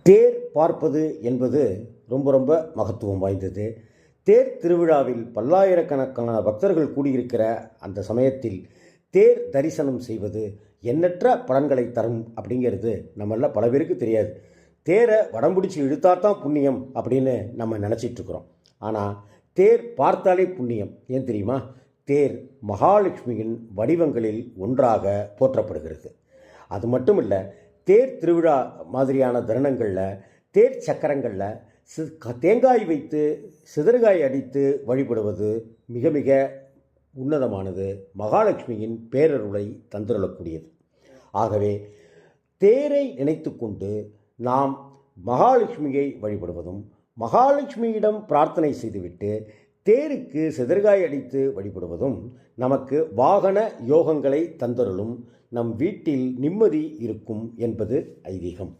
தேர் பார்ப்பது என்பது ரொம்ப ரொம்ப மகத்துவம் வாய்ந்தது. தேர் திருவிழாவில் பல்லாயிரக்கணக்கான பக்தர்கள் கூடியிருக்கிற அந்த சமயத்தில் தேர் தரிசனம் செய்வது எண்ணற்ற பலன்களை தரும் அப்படிங்கிறது நம்மள பல பேருக்கு தெரியாது. தேரை வடம் பிடிச்சி இழுத்தாதான் புண்ணியம் அப்படின்னு நம்ம நினச்சிட்ருக்குறோம். ஆனால் தேர் பார்த்தாலே புண்ணியம். ஏன் தெரியுமா? தேர் மகாலட்சுமியின் வடிவங்களில் ஒன்றாக போற்றப்படுகிறது. அது மட்டும் இல்லை, தேர் திருவிழா மாதிரியான தருணங்களில் தேர் சக்கரங்களில் தேங்காய் வைத்து சிதறுகாய் அடித்து வழிபடுவது மிக மிக உன்னதமானது, மகாலட்சுமியின் பேரருளை தந்துள்ளக்கூடியது. ஆகவே தேரை நினைத்து கொண்டு நாம் மகாலட்சுமியை வழிபடுவதும், மகாலட்சுமியிடம் பிரார்த்தனை செய்துவிட்டு தேருக்கு சிதறுகாய் அடித்து வழிபடுவதும் நமக்கு வாகன யோகங்களை தந்தருளும், நம் வீட்டில் நிம்மதி இருக்கும் என்பது ஐதீகம்.